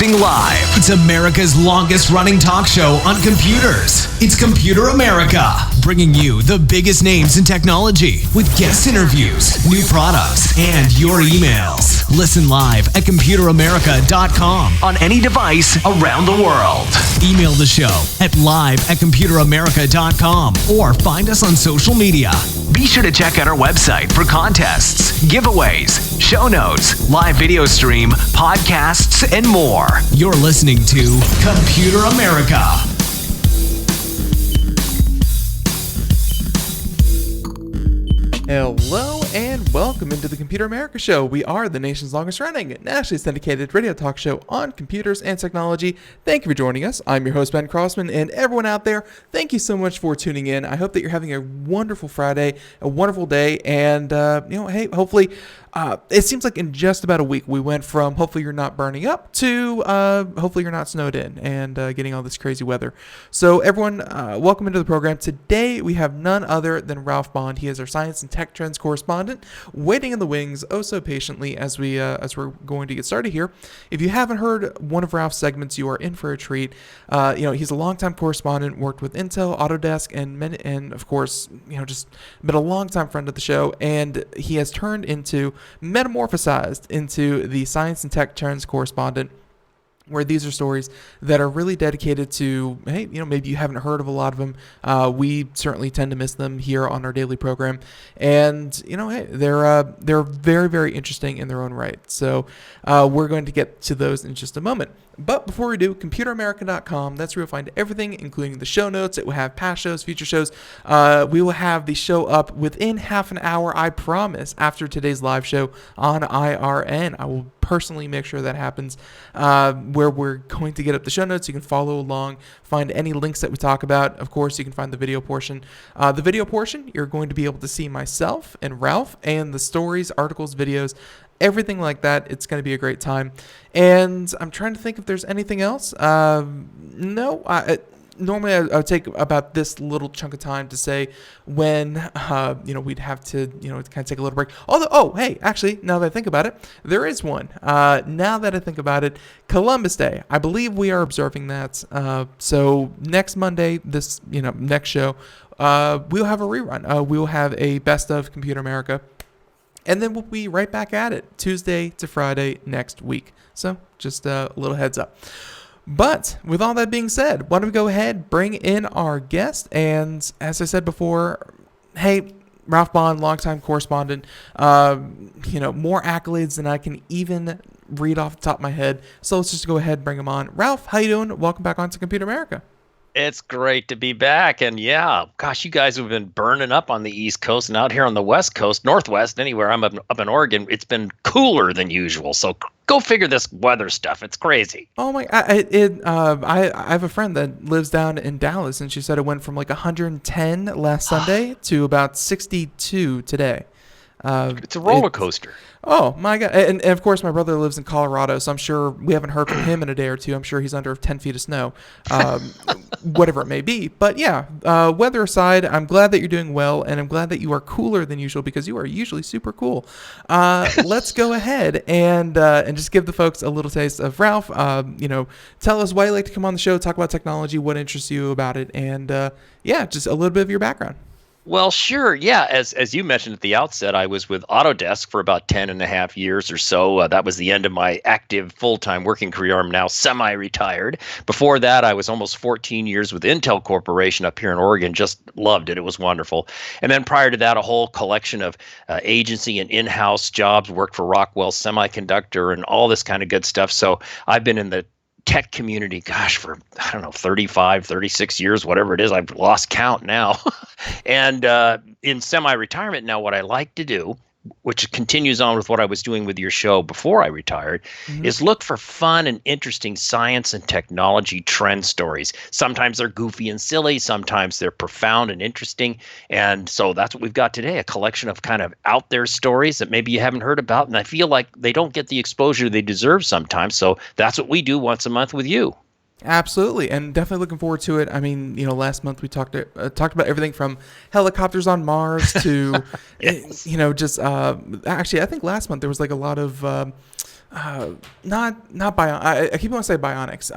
Broadcasting live. It's America's longest running talk show on computers. It's Computer America, bringing you the biggest names in technology with guest interviews, new products, and your emails. Listen live at computeramerica.com on any device around the world. Email the show at live@computeramerica.com or find us on social media. Be sure to check out our website for contests, giveaways, show notes, live video stream, podcasts, and more. You're listening to Computer America. Hello and welcome into the Computer America Show. We are the nation's longest running, nationally syndicated radio talk show on computers and technology. Thank you for joining us. I'm your host, Ben Crossman, and everyone out there, thank you so much for tuning in. I hope that you're having a wonderful Friday, a wonderful day, and, hey, hopefully, it seems like in just about a week, we went from hopefully you're not burning up to hopefully you're not snowed in and getting all this crazy weather. So everyone, welcome into the program. Today, we have none other than Ralph Bond. He is our science and tech trends correspondent, waiting in the wings oh so patiently as we're going to get started here. If you haven't heard one of Ralph's segments, you are in for a treat. He's a longtime correspondent, worked with Intel, Autodesk, and of course, just been a longtime friend of the show, and he has metamorphosized into the science and tech trends correspondent, where these are stories that are really dedicated to, hey, maybe you haven't heard of a lot of them. We certainly tend to miss them here on our daily program. And, hey, they're very, very interesting in their own right. So we're going to get to those in just a moment. But before we do, computeramerica.com, that's where you'll find everything, including the show notes. It will have past shows, future shows. We will have the show up within half an hour, I promise, after today's live show on IRN. I will personally make sure that happens, where we're going to get up the show notes. You can follow along, find any links that we talk about. Of course, you can find the video portion. The video portion, you're going to be able to see myself and Ralph and the stories, articles, videos, everything like that. It's going to be a great time. And I'm trying to think if there's anything else. Normally I would take about this little chunk of time to say when, we'd have to, kind of take a little break. Although, hey, actually, now that I think about it, there is one. Now that I think about it, Columbus Day. I believe we are observing that. So next Monday, next show, we'll have a rerun. We'll have a best of Computer America. And then we'll be right back at it Tuesday to Friday next week. So just a little heads up. But with all that being said, why don't we go ahead, bring in our guest. And as I said before, hey, Ralph Bond, longtime correspondent, more accolades than I can even read off the top of my head. So let's just go ahead and bring him on. Ralph, how you doing? Welcome back on to Computer America. It's great to be back. And yeah, gosh, you guys have been burning up on the East Coast and out here on the West Coast, Northwest, anywhere. I'm up in Oregon. It's been cooler than usual. So go figure this weather stuff. It's crazy. Oh my! I have a friend that lives down in Dallas, and she said it went from like 110 last Sunday to about 62 today. It's a roller coaster. Oh my God! And of course, my brother lives in Colorado, so I'm sure we haven't heard from him in a day or two. I'm sure he's under 10 feet of snow, whatever it may be. But yeah, weather aside, I'm glad that you're doing well, and I'm glad that you are cooler than usual because you are usually super cool. Let's go ahead and just give the folks a little taste of Ralph. Tell us why you like to come on the show, talk about technology, what interests you about it, and just a little bit of your background. Well, sure. Yeah. As you mentioned at the outset, I was with Autodesk for about 10 and a half years or so. That was the end of my active full-time working career. I'm now semi-retired. Before that, I was almost 14 years with Intel Corporation up here in Oregon. Just loved it. It was wonderful. And then prior to that, a whole collection of agency and in-house jobs, worked for Rockwell Semiconductor and all this kind of good stuff. So I've been in the tech community, for, 35, 36 years, whatever it is. I've lost count now. And in semi-retirement now, what I like to do, which continues on with what I was doing with your show before I retired, is look for fun and interesting science and technology trend stories. Sometimes they're goofy and silly. Sometimes they're profound and interesting. And so that's what we've got today, a collection of kind of out there stories that maybe you haven't heard about. And I feel like they don't get the exposure they deserve sometimes. So that's what we do once a month with you. Absolutely, and definitely looking forward to it. I mean, last month we talked about everything from helicopters on Mars to, yes. actually, I think last month there was like a lot of Not bion. I keep wanting to say bionics.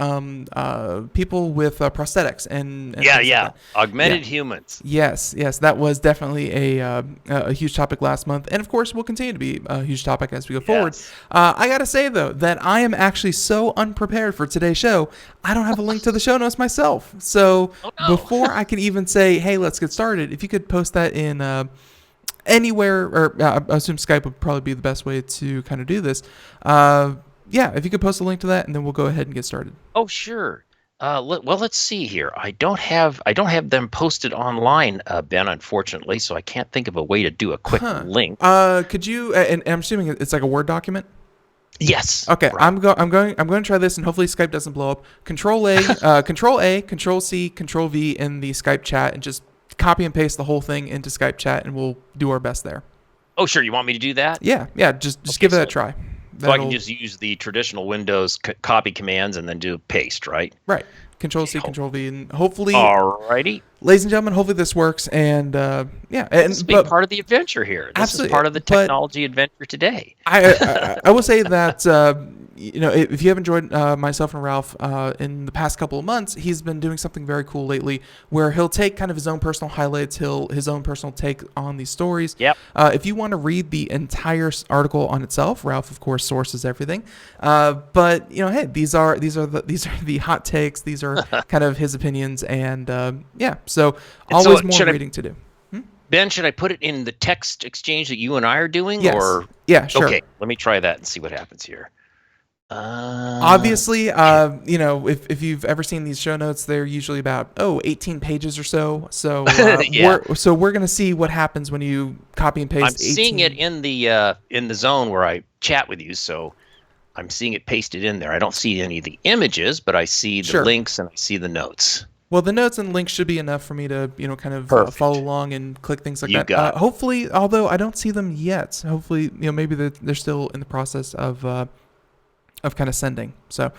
People with prosthetics and Yeah, things like yeah. that. Augmented Yeah. humans. Yes, that was definitely a huge topic last month, and of course will continue to be a huge topic as we go forward. Yes. I gotta say though that I am actually so unprepared for today's show. I don't have a link to the show notes myself, so Oh, no. before I can even say, "Hey, let's get started," if you could post that in anywhere, or I assume Skype would probably be the best way to kind of do this. Yeah, if you could post a link to that, and then we'll go ahead and get started. Oh, sure. Let's see here. I don't have them posted online, Ben, unfortunately, so I can't think of a way to do a quick link. Could you? And I'm assuming it's like a Word document. Yes. Okay, right. I'm going to try this, and hopefully Skype doesn't blow up. Control A, Control C, Control V in the Skype chat, and just copy and paste the whole thing into Skype chat, and we'll do our best there. Oh, sure. You want me to do that? Yeah. Just Okay, give it so- a try. So I can just use the traditional Windows copy commands and then do paste, right? Right. Control C, Control V, and hopefully, Alrighty. ladies and gentlemen, hopefully this works. And yeah, and This is part of the adventure here. This Absolutely, is part of the but- technology adventure today. I will say that if you have enjoyed myself and Ralph in the past couple of months, he's been doing something very cool lately, where he'll take kind of his own personal highlights, his own personal take on these stories. Yep. If you want to read the entire article on itself, Ralph of course sources everything. But hey, these are the hot takes. These are kind of his opinions, and yeah. So always more reading to do. Ben, should I put it in the text exchange that you and I are doing? Yes. Or Yeah, sure. Okay, let me try that and see what happens here. Obviously, if you've ever seen these show notes, they're usually about 18 pages or so. So Yeah. we're gonna see what happens when you copy and paste. I'm seeing it in the zone where I chat with you, so I'm seeing it pasted in there. I don't see any of the images, but I see the Sure. links and I see the notes. Well, the notes and links should be enough for me to kind of Perfect. follow along and click things like You that. got it. Hopefully, although I don't see them yet, hopefully maybe they're still in the process of kind of sending. So,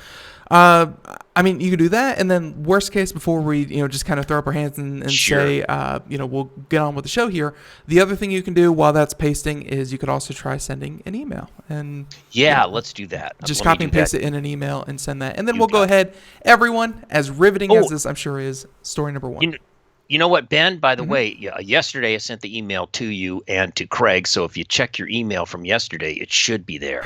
I mean, you could do that, and then worst case, before we just kind of throw up our hands and Sure. say we'll get on with the show here. The other thing you can do while that's pasting is you could also try sending an email and Yeah, let's do that. just Let me copy and do paste that. it in an email and send that, and then You we'll go got it. ahead. Everyone, as riveting as Oh. this I'm sure is, story number one. You know what, Ben? By the Mhm. way, yesterday I sent the email to you and to Craig. So if you check your email from yesterday, it should be there,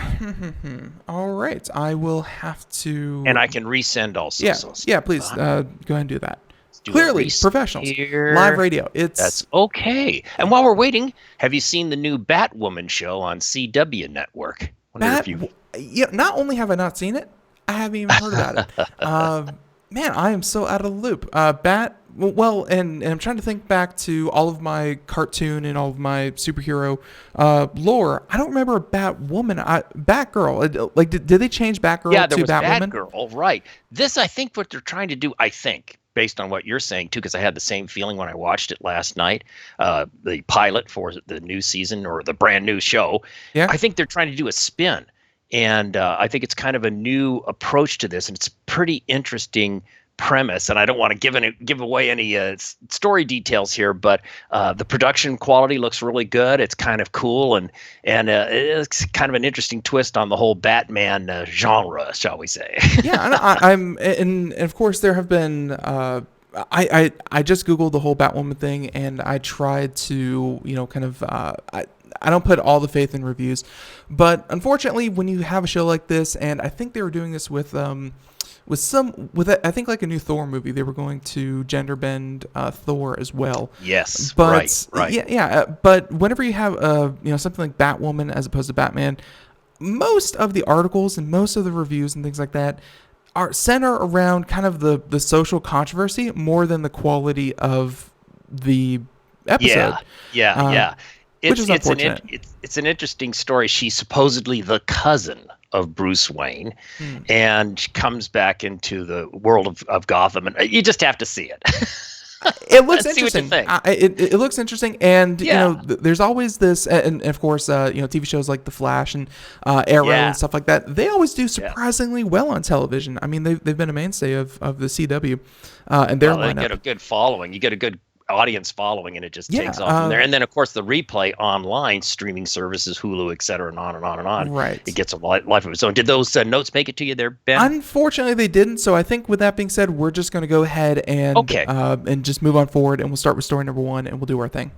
All right, I will have to. and I can resend also. Yeah, So yeah. Please go ahead and do that. let's do a Clearly, resend professionals, here. live radio. It's That's okay. And while we're waiting, have you seen the new Batwoman show on CW Network? Wonder if you. Yeah, not only have I not seen it, I haven't even heard about it. Man, I am so out of the loop. Well, and I'm trying to think back to all of my cartoon and all of my superhero lore. I don't remember a Batwoman. Batgirl. Like, did they change Batgirl Yeah, there to was Batwoman? Batgirl, right? This, I think, what they're trying to do. I think, based on what you're saying too, because I had the same feeling when I watched it last night. The pilot for the new season or the brand new show. Yeah. I think they're trying to do a spin. And I think it's kind of a new approach to this, and it's pretty interesting premise. And I don't want to give away any story details here, but the production quality looks really good. It's kind of cool, and it's kind of an interesting twist on the whole Batman genre, shall we say? Yeah, and of course there have been. I just googled the whole Batwoman thing, and I tried to kind of I don't put all the faith in reviews, but unfortunately, when you have a show like this, and I think they were doing this with I think like a new Thor movie, they were going to gender bend Thor as well. Yes, But right. yeah. But whenever you have something like Batwoman as opposed to Batman, most of the articles and most of the reviews and things like that are center around kind of the social controversy more than the quality of the episode. Yeah. Which is unfortunate. It's an interesting story. She's supposedly the cousin of Bruce Wayne, and comes back into the world of Gotham, and you just have to see it. It looks Let's see what you interesting. think. It looks interesting, and Yeah. there's always this, and of course, TV shows like The Flash and Arrow Yeah. and stuff like that. They always do surprisingly well on television. I mean, they've been a mainstay of the CW and their Well, they lineup. get a good following. You get a good audience following, and it just Yeah, takes off from there. And then, of course, the replay online streaming services, Hulu, et cetera, and on and on and on. Right. It gets a life of its own. Did those notes make it to you there, Ben? Unfortunately, they didn't. So I think with that being said, we're just going to go ahead and just move on forward, and we'll start with story number 1, and we'll do our thing.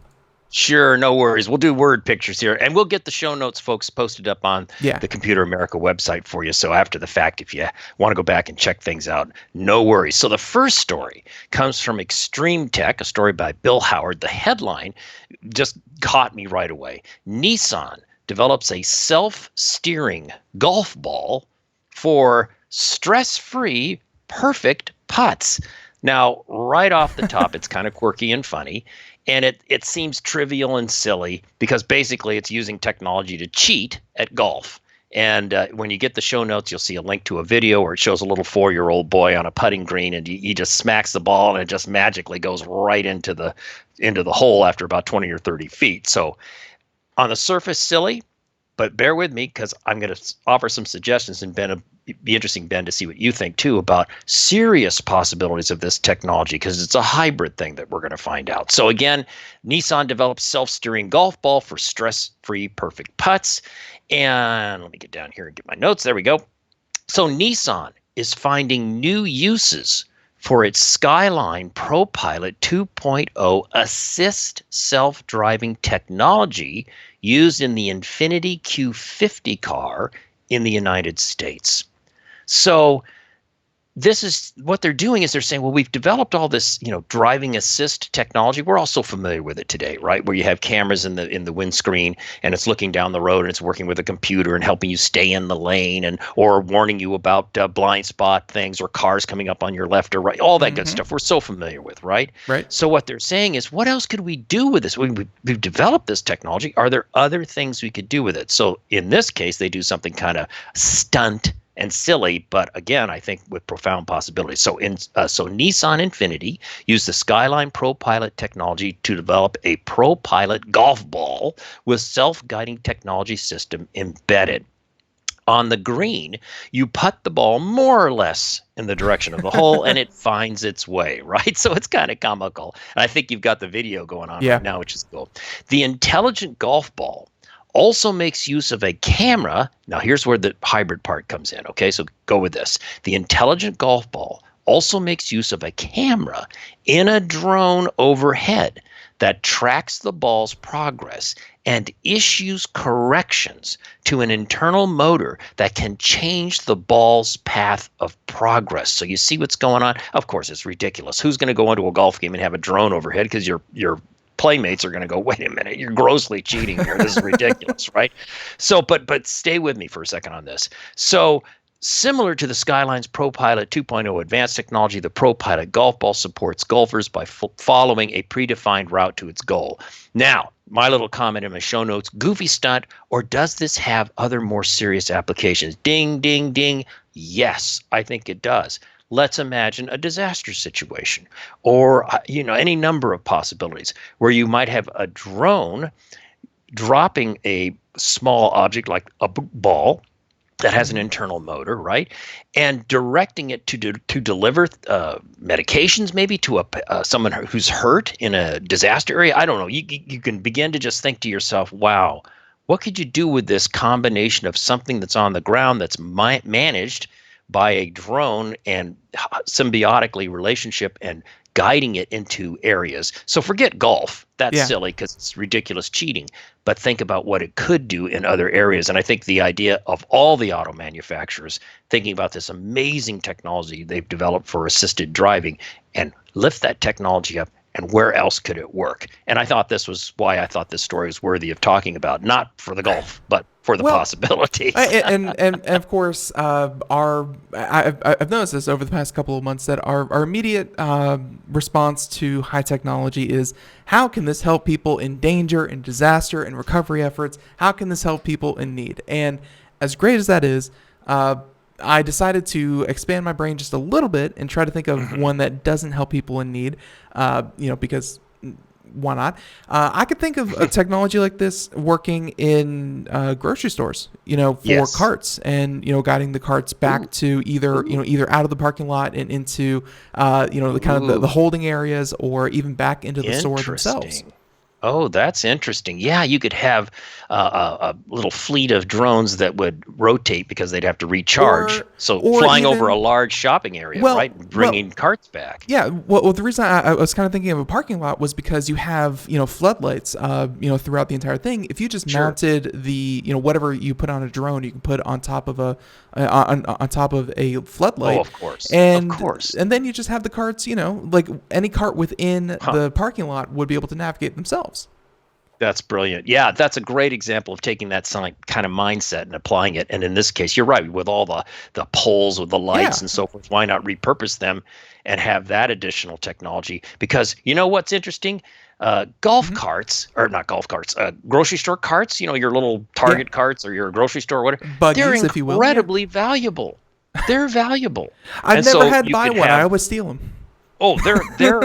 Sure, no worries. We'll do word pictures here, and we'll get the show notes, folks, posted up on the Computer America website for you. So after the fact, if you want to go back and check things out, no worries. So the first story comes from Extreme Tech, a story by Bill Howard. The headline just caught me right away. Nissan develops a self-steering golf ball for stress-free, perfect putts. Now, right off the top, it's kind of quirky and funny. And it seems trivial and silly because basically it's using technology to cheat at golf. And when you get the show notes, you'll see a link to a video where it shows a little 4-year-old boy on a putting green, and he just smacks the ball, and it just magically goes right into the hole after about 20 or 30 feet. So on the surface, silly, but bear with me because I'm going to offer some suggestions, and Ben, it'd be interesting, Ben, to see what you think too about serious possibilities of this technology, because it's a hybrid thing that we're going to find out. So again, Nissan develops self-steering golf ball for stress-free perfect putts. And let me get down here and get my notes. There we go. So Nissan is finding new uses for its Skyline ProPilot 2.0 assist self-driving technology used in the Infiniti Q50 car in the United States. So this is what they're doing, is they're saying, well, we've developed all this, driving assist technology. We're all so familiar with it today, right? Where you have cameras in the windscreen, and it's looking down the road, and it's working with a computer and helping you stay in the lane, or warning you about blind spot things or cars coming up on your left or right, all that good stuff. We're so familiar with, right? Right. So what they're saying is, what else could we do with this? We've developed this technology. Are there other things we could do with it? So in this case, they do something kind of stunt and silly, but again, I think with profound possibilities. So Nissan Infiniti used the Skyline ProPilot technology to develop a ProPilot golf ball with self-guiding technology system embedded. On the green, you putt the ball more or less in the direction of the hole, and it finds its way, right? So it's kind of comical. And I think you've got the video going on right now, which is cool. The intelligent golf ball also makes use of a camera. Now, here's where the hybrid part comes in, okay? So go with this. The intelligent golf ball also makes use of a camera in a drone overhead that tracks the ball's progress and issues corrections to an internal motor that can change the ball's path of progress. So you see what's going on? Of course, it's ridiculous. Who's going to go into a golf game and have a drone overhead? Because your playmates are going to go, wait a minute, you're grossly cheating here. This is ridiculous, right? So, but stay with me for a second on this. So similar to the Skyline's ProPilot 2.0 advanced technology, the ProPilot golf ball supports golfers by following a predefined route to its goal. Now, my little comment in my show notes, goofy stunt, or does this have other more serious applications? Ding, ding, ding. Yes, I think it does. Let's imagine a disaster situation, or any number of possibilities where you might have a drone dropping a small object like a ball that has an internal motor, right, and directing it to deliver medications, maybe to someone who's hurt in a disaster area. I don't know. You can begin to just think to yourself, wow, what could you do with this combination of something that's on the ground that's managed by a drone and symbiotically relationship and guiding it into areas? So forget golf. That's silly because it's ridiculous cheating. But think about what it could do in other areas. And I think the idea of all the auto manufacturers thinking about this amazing technology they've developed for assisted driving and lift that technology up, and where else could it work? And I thought this was why I thought this story was worthy of talking about, not for the golf, but for the possibilities. and of course, I've noticed this over the past couple of months that our immediate response to high technology is, how can this help people in danger, in disaster, in recovery efforts? How can this help people in need? And as great as that is, I decided to expand my brain just a little bit and try to think of one that doesn't help people in need, because why not? I could think of a technology like this working in grocery stores, for carts and, guiding the carts back to either out of the parking lot and into, the kind of the holding areas, or even back into the store themselves. Oh, that's interesting. Yeah, you could have a little fleet of drones that would rotate because they'd have to recharge. So flying over a large shopping area, right? Bringing carts back. Yeah. Well, the reason I was kind of thinking of a parking lot was because you have, floodlights, throughout the entire thing. If you just mounted the, whatever you put on a drone, you can put on top of a floodlight. Oh, of course. And then you just have the carts, like any cart within the parking lot would be able to navigate themselves. That's brilliant. Yeah, that's a great example of taking that kind of mindset and applying it. And in this case, you're right, with all the poles with the lights and so forth, why not repurpose them and have that additional technology? Because what's interesting? Golf carts, or not golf carts, grocery store carts, your little Target carts or your grocery store, whatever, buggies, they're if you will. Incredibly valuable. They're valuable. I've never had to buy one. I always steal them. Oh, they're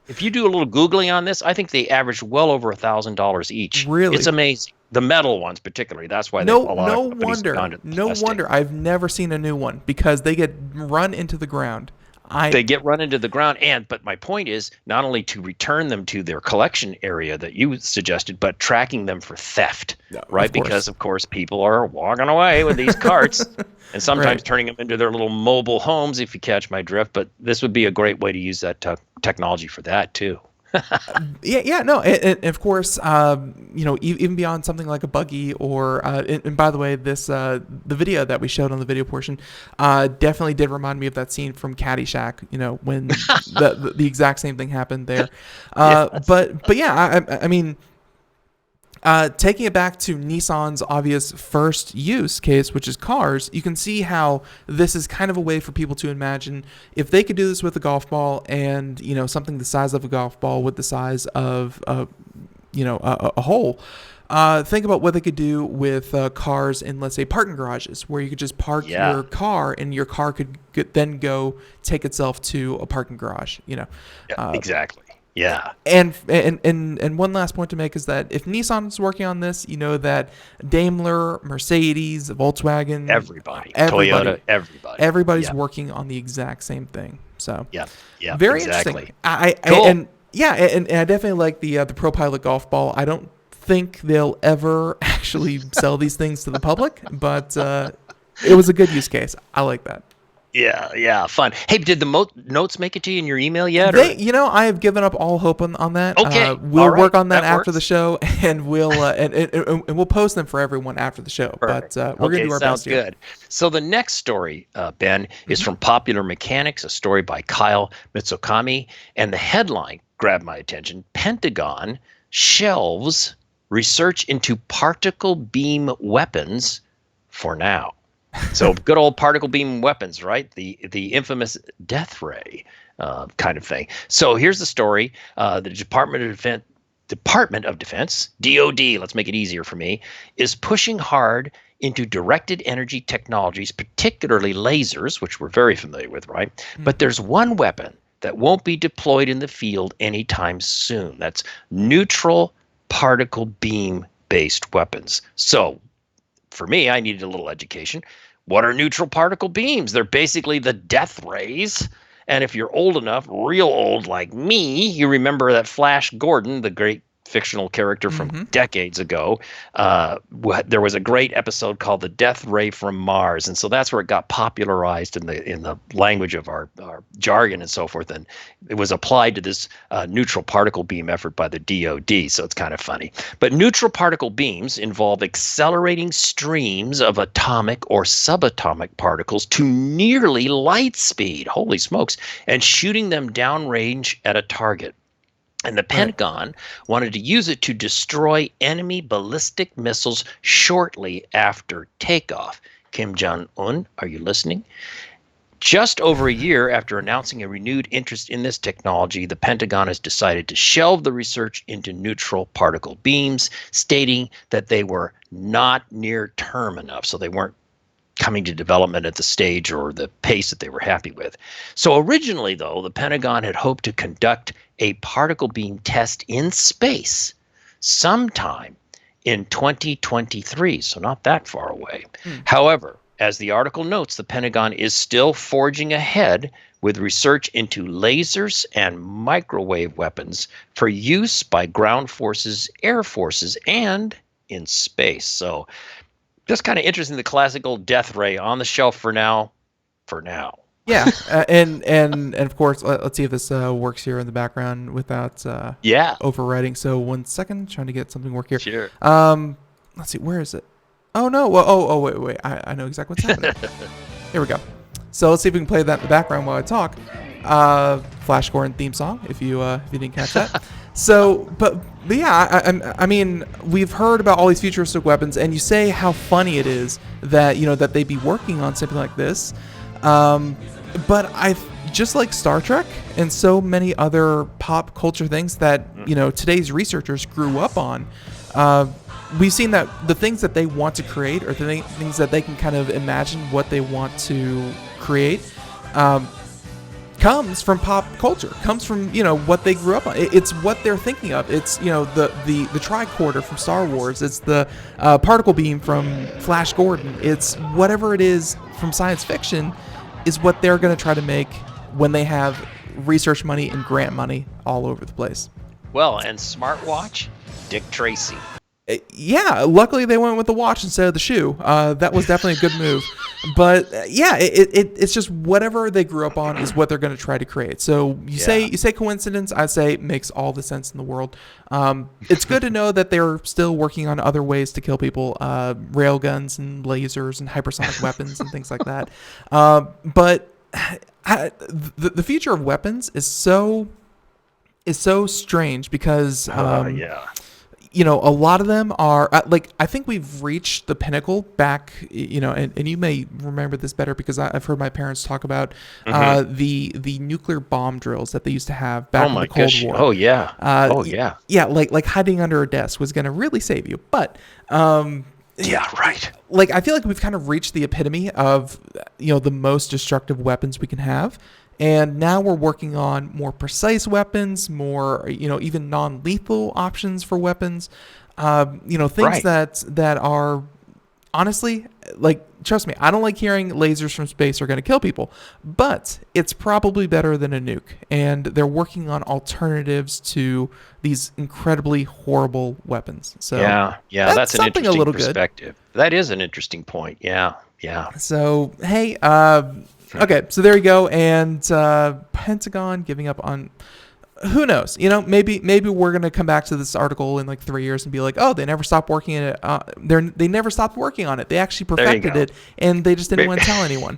if you do a little Googling on this, I think they average well over $1,000 each. Really? It's amazing. The metal ones particularly. That's why a lot of companies have gone to No wonder I've never seen a new one, because they get run into the ground. They get run into the ground, but my point is not only to return them to their collection area that you suggested, but tracking them for theft, right? Because of course people are walking away with these carts and sometimes turning them into their little mobile homes, if you catch my drift. But this would be a great way to use that technology for that too. No, and of course, even beyond something like a buggy, or and by the way, this the video that we showed on the video portion definitely did remind me of that scene from Caddyshack. When the exact same thing happened there. But yeah, I mean. Taking it back to Nissan's obvious first use case, which is cars, you can see how this is kind of a way for people to imagine if they could do this with a golf ball, and something the size of a golf ball with the size of a hole. Think about what they could do with cars in, let's say, parking garages, where you could just park your car, and your car could then go take itself to a parking garage. Exactly. Yeah. And one last point to make is that if Nissan is working on this, that Daimler, Mercedes, Volkswagen, everybody, Toyota, everybody's working on the exact same thing. So very interesting. Cool. And I definitely like the ProPilot golf ball. I don't think they'll ever actually sell these things to the public, but it was a good use case. I like that. Yeah, fun. Hey, did the notes make it to you in your email yet? I have given up all hope on that. Okay, we'll work on that after the show, and we'll and we'll post them for everyone after the show. Perfect. But we're gonna do our best. Sounds good. So the next story, Ben, is from Popular Mechanics, a story by Kyle Mitsukami, and the headline grabbed my attention: Pentagon shelves research into particle beam weapons for now. So good old particle beam weapons, right? The infamous death ray kind of thing. So here's the story. The Department of Defense, DoD, let's make it easier for me, is pushing hard into directed energy technologies, particularly lasers, which we're very familiar with, right? Mm-hmm. But there's one weapon that won't be deployed in the field anytime soon. That's neutral particle beam based weapons. So for me, I needed a little education. What are neutral particle beams? They're basically the death rays. And if you're old enough, real old like me, you remember that Flash Gordon, the great fictional character from decades ago. There was a great episode called The Death Ray from Mars. And so that's where it got popularized in the language of our jargon and so forth. And it was applied to this neutral particle beam effort by the DoD. So it's kind of funny. But neutral particle beams involve accelerating streams of atomic or subatomic particles to nearly light speed. Holy smokes. And shooting them downrange at a target. And the Pentagon wanted to use it to destroy enemy ballistic missiles shortly after takeoff. Kim Jong-un, are you listening? Just over a year after announcing a renewed interest in this technology, the Pentagon has decided to shelve the research into neutral particle beams, stating that they were not near term enough. So they weren't coming to development at the stage or the pace that they were happy with. So originally, though, the Pentagon had hoped to conduct a particle beam test in space sometime in 2023, so not that far away. However, as the article notes, the Pentagon is still forging ahead with research into lasers and microwave weapons for use by ground forces, air forces, and in space. So just kind of interesting, the classical death ray on the shelf for now. Yeah, and of course, let's see if this works here in the background without overriding. So 1 second, trying to get something work here. Sure. Let's see, where is it? Oh no! Well, wait. I know exactly what's happening. Here we go. So let's see if we can play that in the background while I talk. Flash Gordon theme song, if you didn't catch that. So, but yeah, I mean, we've heard about all these futuristic weapons, and you say how funny it is that that they'd be working on something like this. But just like Star Trek and so many other pop culture things that today's researchers grew up on, we've seen that the things that they want to create, or the things that they can kind of imagine what they want to create, comes from pop culture, comes from what they grew up on. It's what they're thinking of. It's the tricorder from Star Wars. It's the particle beam from Flash Gordon. It's whatever it is from science fiction is what they're going to try to make when they have research money and grant money all over the place. Well, and smartwatch, Dick Tracy. Yeah, luckily they went with the watch instead of the shoe. That was definitely a good move. But yeah, it's just whatever they grew up on is what they're going to try to create. So you say coincidence, I say it makes all the sense in the world. It's good to know that they're still working on other ways to kill people, rail guns and lasers and hypersonic weapons and things like that. But the future of weapons is so strange because a lot of them are I think we've reached the pinnacle back, and you may remember this better because I've heard my parents talk about the nuclear bomb drills that they used to have back in the Cold War. Oh yeah. Yeah, like hiding under a desk was going to really save you. But yeah, right. Like I feel like we've kind of reached the epitome of the most destructive weapons we can have. And now we're working on more precise weapons, more, even non-lethal options for weapons. Things that are honestly, trust me, I don't like hearing lasers from space are going to kill people, but it's probably better than a nuke. And they're working on alternatives to these incredibly horrible weapons. So yeah, that's an interesting perspective. Good. That is an interesting point. Yeah. So, hey, okay, so there you go, and Pentagon giving up on, who knows? Maybe we're gonna come back to this article in like 3 years and be like, oh, they never stopped working on it. They never stopped working on it. They actually perfected it, and they just didn't want to tell anyone.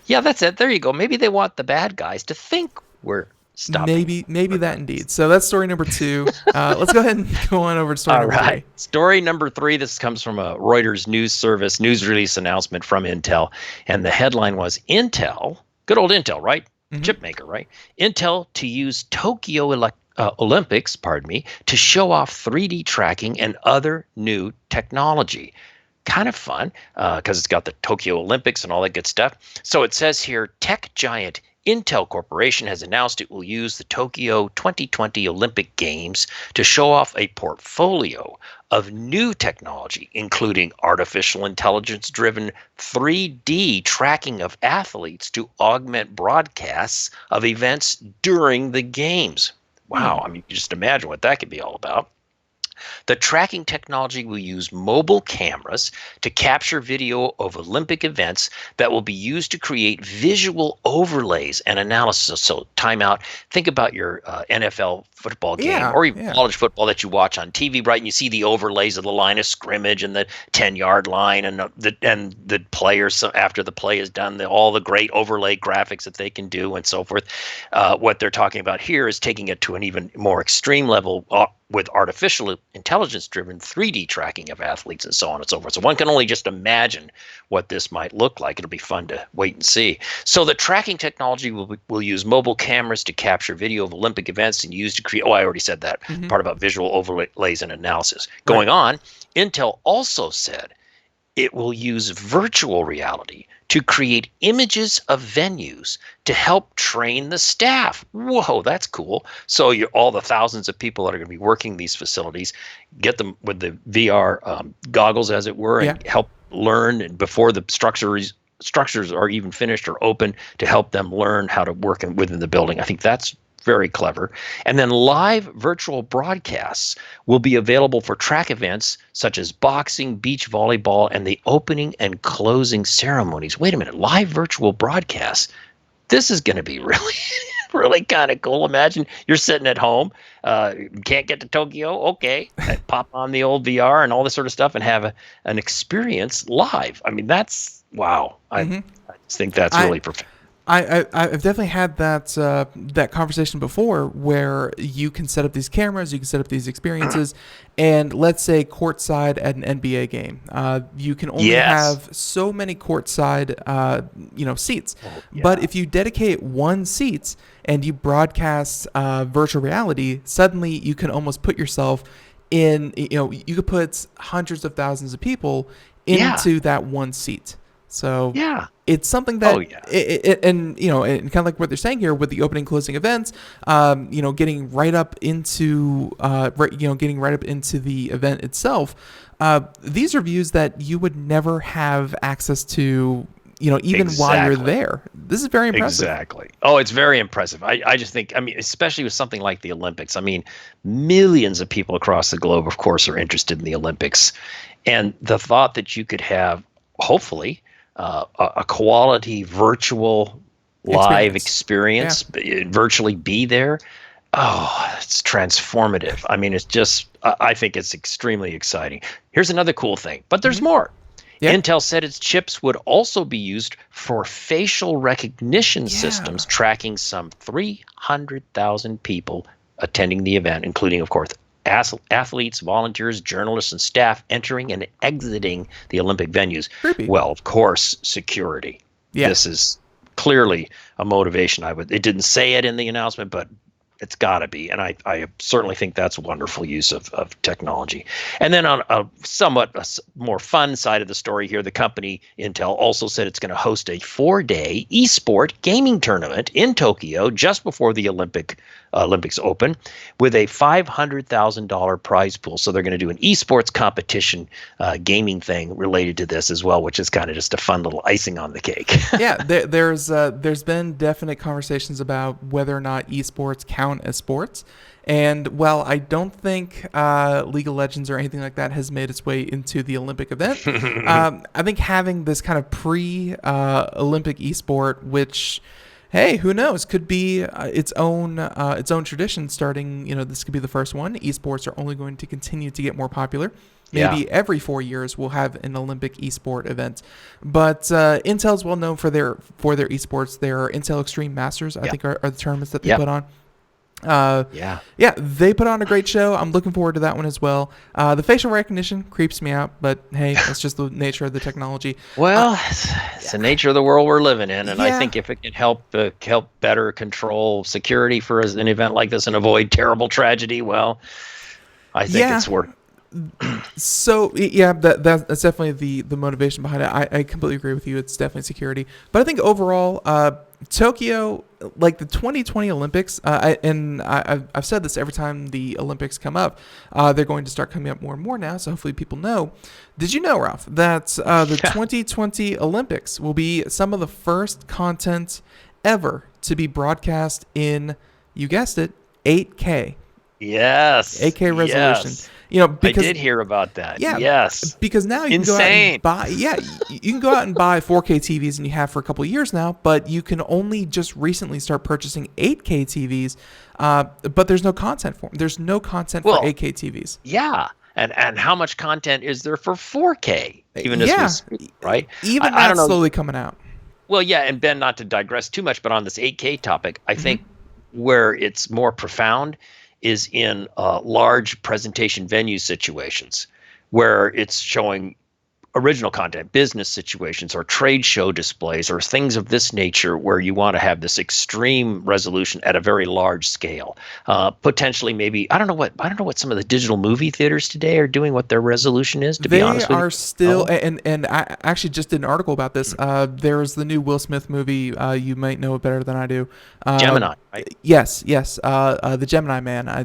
Yeah, that's it. There you go. Maybe they want the bad guys to think we're stopping. Maybe that indeed. So that's story number 2. Let's go ahead and go on over to story number 3. Story number 3. This comes from a Reuters news service news release announcement from Intel, and the headline was Intel, good old Intel, right? Chip maker, right? Intel to use Tokyo Olympics, to show off 3D tracking and other new technology. Kind of fun because it's got the Tokyo Olympics and all that good stuff. So it says here, tech giant Intel Corporation has announced it will use the Tokyo 2020 Olympic Games to show off a portfolio of new technology, including artificial intelligence-driven 3D tracking of athletes to augment broadcasts of events during the games. Wow, I mean, just imagine what that could be all about. The tracking technology will use mobile cameras to capture video of Olympic events that will be used to create visual overlays and analysis. So timeout, think about your NFL football game or even college football that you watch on TV, right? And you see the overlays of the line of scrimmage and the 10-yard line and the players after the play is done, all the great overlay graphics that they can do and so forth. What they're talking about here is taking it to an even more extreme level with artificial intelligence-driven 3D tracking of athletes and so on and so forth. So one can only just imagine what this might look like. It'll be fun to wait and see. So the tracking technology will use mobile cameras to capture video of Olympic events and use to create, I already said that, part about visual overlays and analysis. Going on, Intel also said it will use virtual reality to create images of venues to help train the staff. Whoa, that's cool. So all the thousands of people that are going to be working these facilities, get them with the VR goggles, as it were, and help learn, and before the structures are even finished or open, to help them learn how to work within the building. I think that's very clever. And then live virtual broadcasts will be available for track events such as boxing, beach volleyball, and the opening and closing ceremonies. Wait a minute, live virtual broadcasts. This is going to be really, really kind of cool. Imagine you're sitting at home, can't get to Tokyo. Okay, pop on the old VR and all this sort of stuff and have an experience live. I mean, that's wow. I just think that's really profound. I've definitely had that conversation before, where you can set up these cameras, you can set up these experiences, and let's say courtside at an NBA game, you can only have so many courtside seats. But if you dedicate one seat and you broadcast virtual reality, suddenly you can almost put yourself in. You could put hundreds of thousands of people into that one seat. So it's something that, and kind of like what they're saying here with the opening closing events, getting right up into, the event itself. These are views that you would never have access to, even while you're there. This is very impressive. Exactly. Oh, it's very impressive. I just think, especially with something like the Olympics. Millions of people across the globe, of course, are interested in the Olympics, and the thought that you could have, hopefully, a quality virtual live experience, virtually be there. Oh, it's transformative. It's just, I think it's extremely exciting. Here's another cool thing, but there's more. Intel said its chips would also be used for facial recognition systems, tracking some 300,000 people attending the event, including, of course, athletes, volunteers, journalists, and staff entering and exiting the Olympic venues. Creepy. Well, of course, security. This is clearly a motivation. It didn't say it in the announcement, but it's got to be. And I certainly think that's a wonderful use of technology. And then on a somewhat more fun side of the story here, the company Intel also said it's going to host a 4-day esport gaming tournament in Tokyo just before the Olympics open, with a $500,000 prize pool. So they're going to do an esports competition gaming thing related to this as well, which is kind of just a fun little icing on the cake. There's been definite conversations about whether or not esports count as sports. And while I don't think League of Legends or anything like that has made its way into the Olympic event, I think having this kind of pre-Olympic esport, which, hey, who knows, could be its own tradition starting, this could be the first one. Esports are only going to continue to get more popular. Maybe every 4 years we'll have an Olympic esport event. But Intel's well known for their esports. Their Intel Extreme Masters, I think, are the tournaments that they put on. They put on a great show. I'm looking forward to that one as well. The facial recognition creeps me out, but hey, that's just the nature of the technology. Well, it's the nature of the world we're living in, and I think if it can help better control security for an event like this and avoid terrible tragedy, well, I think it's worth. So that's definitely the motivation behind it. I completely agree with you. It's definitely security, but I think overall, Tokyo, like the 2020 Olympics, I've said this every time the Olympics come up, they're going to start coming up more and more now. So hopefully people know. Did you know, Ralph, that the 2020 Olympics will be some of the first content ever to be broadcast in, you guessed it, 8K. Yes. 8K resolution. Yes. Because I did hear about that. Yeah. Yes. Because now you can go out and buy. Yeah, you can go out and buy 4K TVs, and you have for a couple of years now. But you can only just recently start purchasing 8K TVs. But there's no content for them. There's no content for 8K TVs. Yeah. And how much content is there for 4K? Even as we speak, right? Even that's slowly coming out. Well, yeah. And Ben, not to digress too much, but on this 8K topic, I think where it's more profound is in large presentation venue situations where it's showing original content, business situations, or trade show displays, or things of this nature, where you want to have this extreme resolution at a very large scale. Potentially, maybe I don't know what some of the digital movie theaters today are doing. What their resolution is, to be honest with you. They are still, and I actually just did an article about this. There's the new Will Smith movie. You might know it better than I do. Gemini, right? Yes. The Gemini Man. I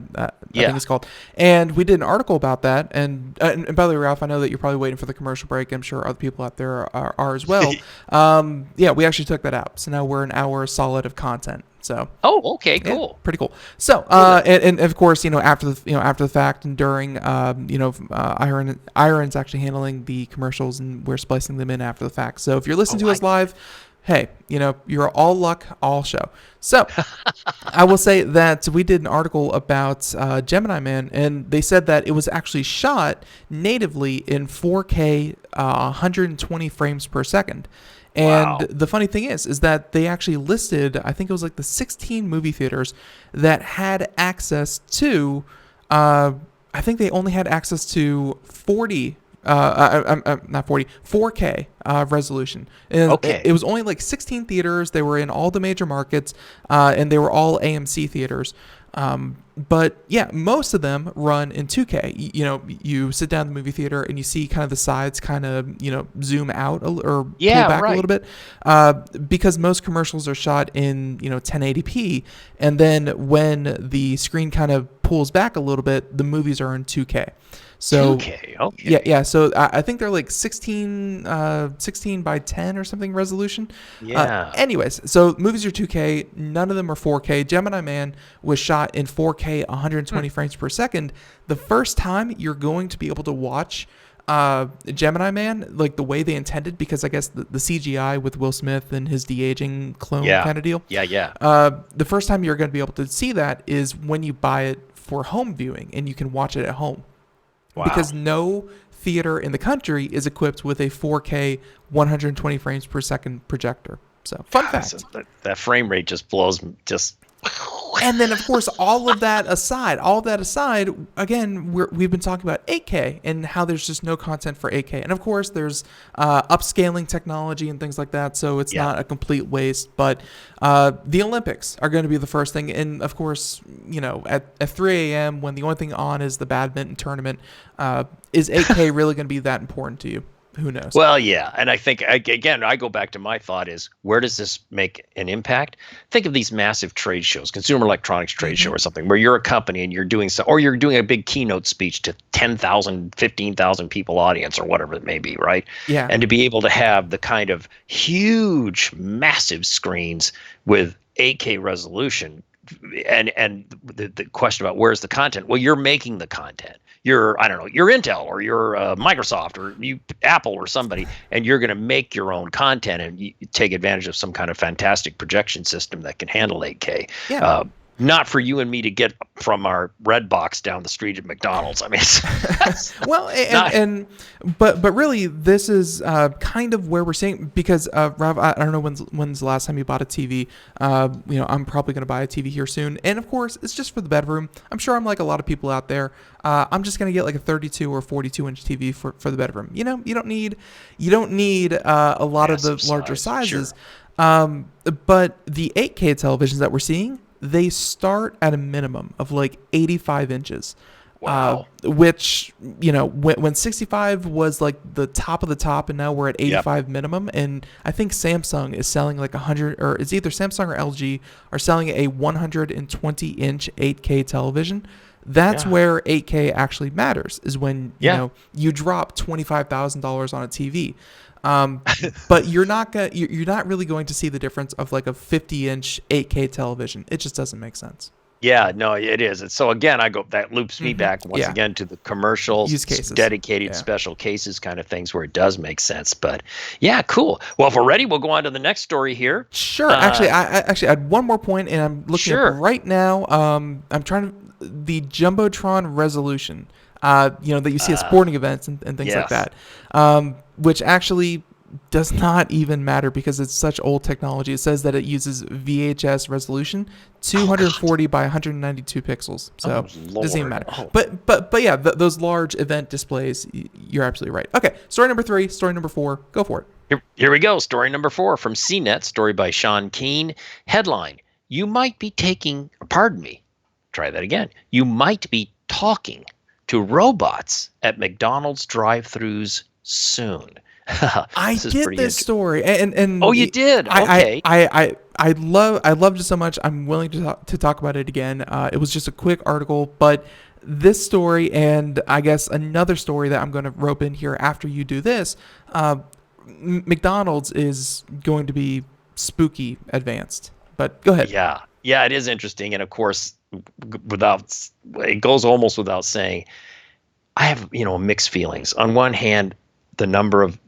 think it's called. And we did an article about that. And by the way, Ralph, I know that you're probably waiting for the commercial break. I'm sure other people out there are as well. We actually took that out. So now we're an hour solid of content. So. Oh, okay, cool. Yeah, pretty cool. So, and of course, after the fact and during, Iron's actually handling the commercials, and we're splicing them in after the fact. So if you're listening to us live, hey, you're all luck, all show. So I will say that we did an article about Gemini Man, and they said that it was actually shot natively in 4K, 120 frames per second. And the funny thing is that they actually listed, I think it was like the 16 movie theaters that had access to, I think they only had access to 4K resolution. And it was only like 16 theaters. They were in all the major markets, and they were all AMC theaters. But yeah, most of them run in 2K. You sit down in the movie theater and you see kind of the sides kind of, zoom out or pull back a little bit, because most commercials are shot in, 1080p. And then when the screen kind of pulls back a little bit, the movies are in 2K. So 2K, okay. Yeah. So I think they're like 16 by 10 or something resolution. Yeah. Anyways, so movies are 2K. None of them are 4K. Gemini Man was shot in 4K, 120 frames per second. The first time you're going to be able to watch Gemini Man like the way they intended, because I guess the CGI with Will Smith and his de-aging clone kind of deal. Yeah. The first time you're going to be able to see that is when you buy it for home viewing, and you can watch it at home. Wow. Because no theater in the country is equipped with a 4K 120 frames per second projector. So, fun fact. So that frame rate just blows And then, of course, all of that aside, again, we've been talking about 8K and how there's just no content for 8K. And, of course, there's upscaling technology and things like that, so it's not a complete waste. But the Olympics are going to be the first thing. And, of course, at 3 a.m. when the only thing on is the badminton tournament, is 8K really going to be that important to you? Who knows? Well, yeah. And I think, again, I go back to my thought is, where does this make an impact? Think of these massive trade shows, consumer electronics trade show or something, where you're a company and you're doing or you're doing a big keynote speech to 10,000, 15,000 people audience or whatever it may be, right? Yeah. And to be able to have the kind of huge, massive screens with 8K resolution, and the question about where's the content? Well, you're making the content. You're Intel or you're Microsoft or you Apple or somebody, and you're going to make your own content and you take advantage of some kind of fantastic projection system that can handle 8K. Yeah. Not for you and me to get from our red box down the street at McDonald's. I mean, well, but really, this is kind of where we're seeing, because Rav, I don't know when's the last time you bought a TV. I'm probably going to buy a TV here soon, and of course, it's just for the bedroom. I'm sure I'm like a lot of people out there. I'm just going to get like a 32 or 42 inch TV for the bedroom. You don't need a lot of the larger sizes. Sure. But the 8K televisions that we're seeing, they start at a minimum of like 85 inches. Wow. Which, when 65 was like the top of the top, and now we're at 85 minimum. And I think Samsung is selling like 100, or it's either Samsung or LG are selling a 120 inch 8K television. That's where 8K actually matters, is when you drop $25,000 on a TV. But you're not really going to see the difference of like a 50-inch 8K television. It just doesn't make sense. Yeah, no, it is. And so again, that loops me back once again to the commercial use cases, dedicated special cases kind of things where it does make sense. But yeah, cool. Well, if we're ready, we'll go on to the next story here. Sure. Actually, I had one more point, and I'm looking at it right now. I'm trying to the Jumbotron resolution. That you see at sporting events and things like that. Which actually does not even matter because it's such old technology. It says that it uses VHS resolution, 240 by 192 pixels. So it doesn't even matter. But yeah, those large event displays, you're absolutely right. Okay, story number 3, story number 4, go for it. Here we go. Story number 4 from CNET, story by Sean Keane. Headline: You might be try that again. You might be talking to robots at McDonald's drive-thrus soon. I did this story, and oh, you did. Okay. I loved it so much. I'm willing to talk about it again. It was just a quick article, but this story and I guess another story that I'm going to rope in here after you do this, McDonald's is going to be spooky advanced. But go ahead. Yeah, it is interesting, and of course, it goes almost without saying, I have mixed feelings. On one hand, the number of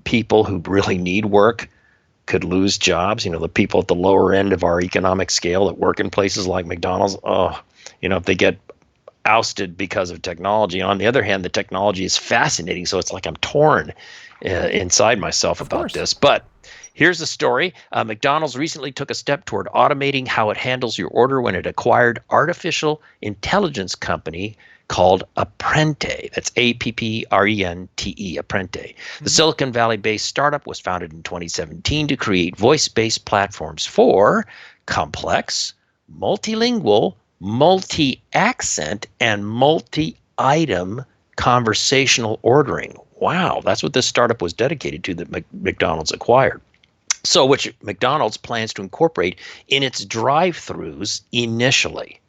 people who really need work could lose jobs. The people at the lower end of our economic scale that work in places like McDonald's, if they get ousted because of technology. On the other hand, the technology is fascinating, so it's like I'm torn inside myself about this. But here's the story. McDonald's recently took a step toward automating how it handles your order when it acquired artificial intelligence company called Apprente. That's Apprente, Apprente. The Silicon Valley-based startup was founded in 2017 to create voice-based platforms for complex, multilingual, multi-accent, and multi-item conversational ordering. Wow, that's what this startup was dedicated to that McDonald's acquired. So which McDonald's plans to incorporate in its drive-thrus initially.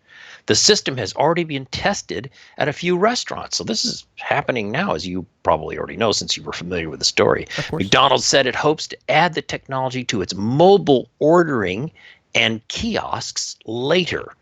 The system has already been tested at a few restaurants. So this is happening now, as you probably already know since you were familiar with the story. McDonald's said it hopes to add the technology to its mobile ordering and kiosks later.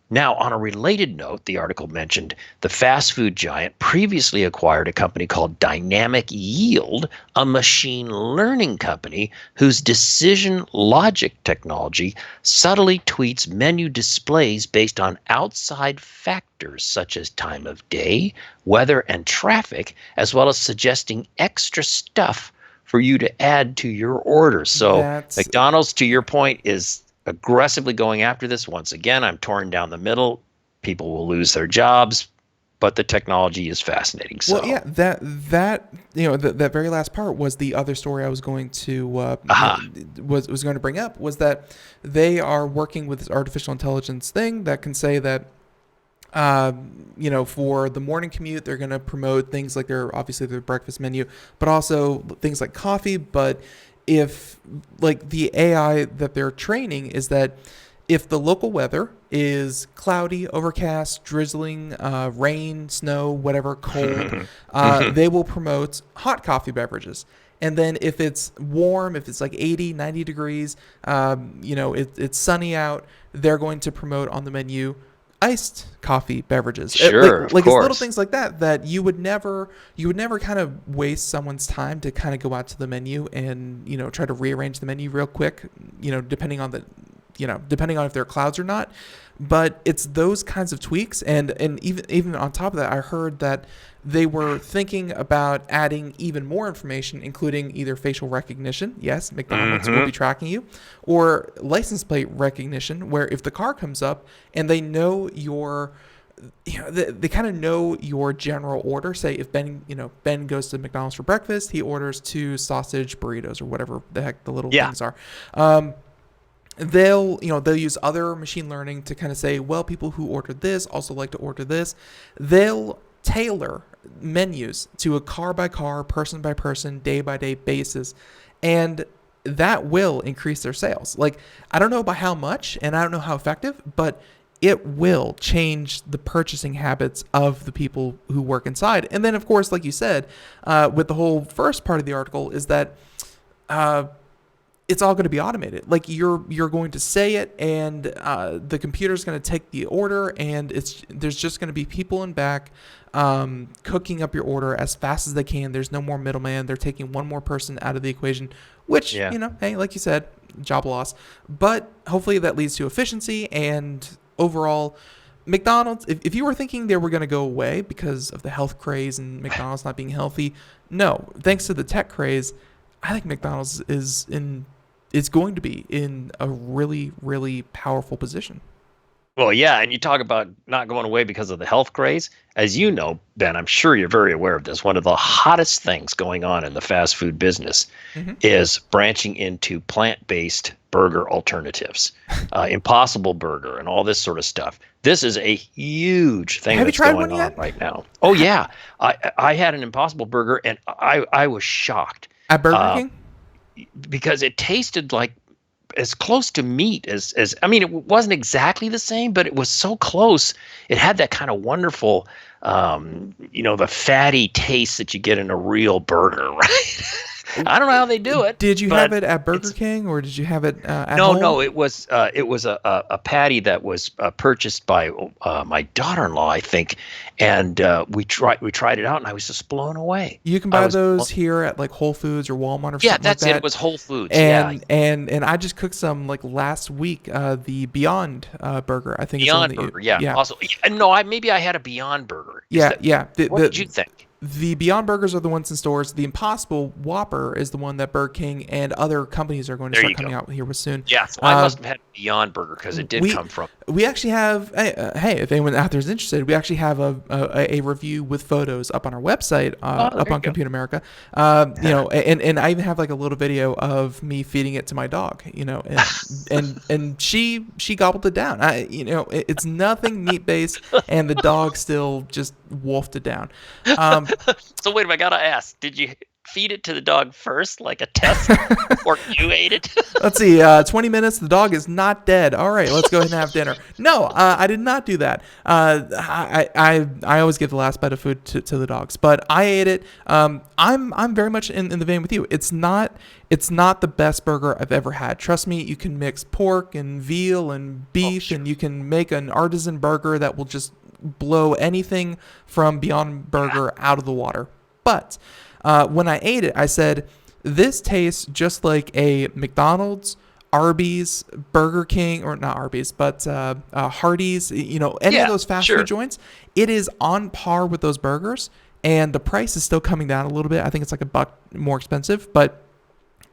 Now, on a related note, the article mentioned the fast food giant previously acquired a company called Dynamic Yield, a machine learning company whose decision logic technology subtly tweaks menu displays based on outside factors such as time of day, weather, and traffic, as well as suggesting extra stuff for you to add to your order. So McDonald's, to your point, is aggressively going after this. Once again, I'm torn down the middle. People will lose their jobs, but the technology is fascinating. So. Well, yeah, that very last part was the other story I was going to was going to bring up, was that they are working with this artificial intelligence thing that can say that for the morning commute, they're going to promote things like their breakfast menu, but also things like coffee. But if the AI that they're training is that if the local weather is cloudy, overcast, drizzling, rain, snow, whatever, cold, they will promote hot coffee beverages. And then if it's warm, if it's like 80, 90 degrees, it's sunny out, they're going to promote on the menu iced coffee beverages. Sure, it's little things like that you would never kind of waste someone's time to kind of go out to the menu and try to rearrange the menu real quick, depending on if there are clouds or not. But it's those kinds of tweaks, and even on top of that, I heard that they were thinking about adding even more information, including either facial recognition. Yes, McDonald's will be tracking you, or license plate recognition, where if the car comes up and they know they kind of know your general order. Say if Ben goes to McDonald's for breakfast, he orders 2 sausage burritos or whatever the heck the little things are. They'll use other machine learning to kind of say, well, people who ordered this also like to order this. They'll tailor menus to a car by car, person by person, day by day basis, and that will increase their sales. I don't know by how much, and I don't know how effective, but it will change the purchasing habits of the people who work inside. And then, of course, like you said, with the whole first part of the article is that it's all going to be automated. You're going to say it, and the computer's going to take the order, and there's just going to be people in back cooking up your order as fast as they can. There's no more middleman. They're taking one more person out of the equation, which hey, like you said, job loss. But hopefully that leads to efficiency and overall. McDonald's, if you were thinking they were going to go away because of the health craze and McDonald's not being healthy, no. Thanks to the tech craze, I think McDonald's is going to be in a really, really powerful position. Well, yeah, and you talk about not going away because of the health craze. As you know, Ben, I'm sure you're very aware of this. One of the hottest things going on in the fast food business is branching into plant-based burger alternatives, Impossible Burger, and all this sort of stuff. This is a huge thing that's going on right now. Oh yeah, I had an Impossible Burger, and I was shocked At Burger King? because it tasted like as close to meat as I mean, it wasn't exactly the same, but it was so close. It had that kind of wonderful, the fatty taste that you get in a real burger, right? I don't know how they do it. Did you have it at Burger King, or did you have it at home? No, it was a patty that was purchased by my daughter-in-law, I think, and we tried it out, and I was just blown away. You can buy those here at like Whole Foods or Walmart or something like that. Yeah, that's it. It was Whole Foods. And I just cooked some like last week. The Beyond Burger, I think. Beyond Burger, yeah. Also, maybe I had a Beyond Burger. Yeah. What did you think? The Beyond Burgers are the ones in stores. The Impossible Whopper is the one that Burger King and other companies are going to start coming out here with soon. Yeah, so I must have had Beyond Burger because it did come from. We actually have, hey, if anyone out there is interested, we actually have a review with photos up on our website, up on Computer America. And I even have like a little video of me feeding it to my dog, and she gobbled it down. It's nothing meat based, and the dog still just wolfed it down. So wait a minute, I gotta ask, did you feed it to the dog first, like a test, or you ate it? Let's see, 20 minutes, the dog is not dead. All right, let's go ahead and have dinner. No, I did not do that. I always give the last bite of food to the dogs, but I ate it. I'm very much in the vein with you. It's not the best burger I've ever had. Trust me, you can mix pork and veal and beef, and you can make an artisan burger that will just blow anything from Beyond Burger out of the water. But when I ate it, I said, this tastes just like a McDonald's, Arby's, Burger King, or not Arby's, but Hardee's, any of those fast food joints. It is on par with those burgers, and the price is still coming down a little bit. I think it's like $1 more expensive, but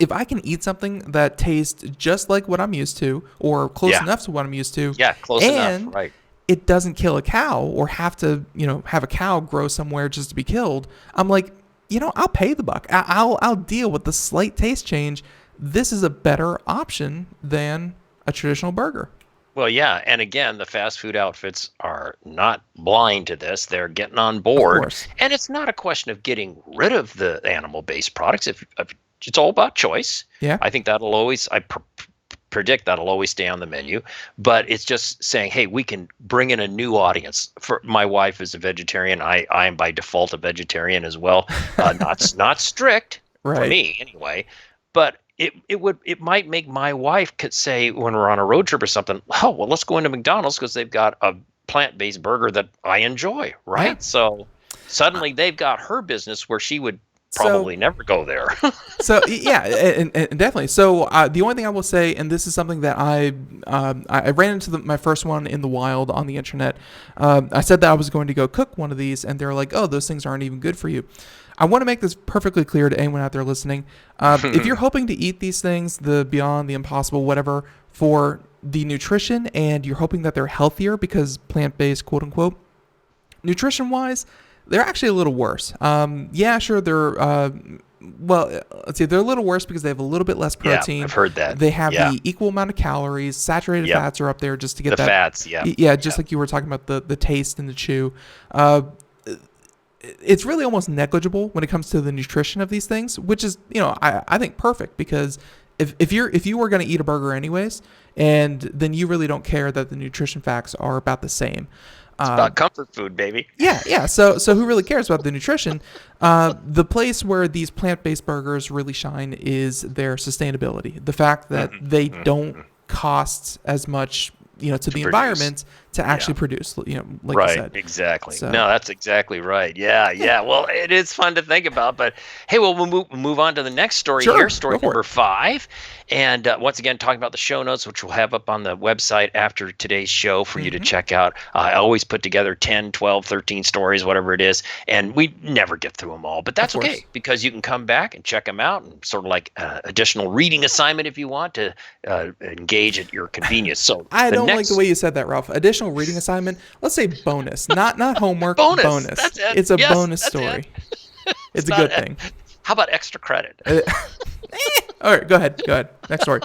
if I can eat something that tastes just like what I'm used to, or close enough to what I'm used to, close enough, right? It doesn't kill a cow or have to, have a cow grow somewhere just to be killed. I'm like, I'll pay the buck. I'll deal with the slight taste change. This is a better option than a traditional burger. Well, yeah, and again, the fast food outfits are not blind to this. They're getting on board, and it's not a question of getting rid of the animal-based products. If it's all about choice. Yeah, I think that'll always. Predict that'll always stay on the menu, but it's just saying, hey, we can bring in a new audience. For my wife is a vegetarian. I am by default a vegetarian as well. Not strict for me anyway, but it might make my wife could say when we're on a road trip or something, oh, well, let's go into McDonald's because they've got a plant-based burger that I enjoy, right? Yeah. So suddenly they've got her business where she would probably never go there. So yeah, and definitely. So the only thing I will say, and this is something that I ran into my first one in the wild on the internet. I said that I was going to go cook one of these, and they're like, "Oh, those things aren't even good for you." I want to make this perfectly clear to anyone out there listening. If you're hoping to eat these things, the Beyond, the Impossible, whatever, for the nutrition, and you're hoping that they're healthier because plant-based, quote unquote, nutrition-wise, they're actually a little worse. Yeah, sure, they're let's see, they're a little worse because they have a little bit less protein. Yeah, I've heard that. They have the equal amount of calories. Saturated fats are up there just to get the fats. Just like you were talking about the taste and the chew. It's really almost negligible when it comes to the nutrition of these things, which is, I think perfect, because if you were going to eat a burger anyways, and then you really don't care that the nutrition facts are about the same. It's about comfort food, baby. Yeah. So who really cares about the nutrition? The place where these plant-based burgers really shine is their sustainability. The fact that they don't cost as much, to the environment to actually produce, like you Right, said. exactly. So, No, that's exactly right. Yeah. Well, it is fun to think about, but hey, well, we'll move on to the next story sure, here, go story for number it. 5. And once again, talking about the show notes, which we'll have up on the website after today's show for you to Mm-hmm. check out. I always put together 10, 12, 13 stories, whatever it is, and we never get through them all. But Of that's course. okay, because you can come back and check them out, and sort of like additional reading assignment if you want to engage at your convenience. So I the don't like the next way you said that, Ralph. Additional reading assignment. Let's say bonus, not homework. bonus, Bonus. that's it. It's a Yes, bonus that's it. story. It's It's a not. good thing. How about extra credit? All right, go ahead. Next story.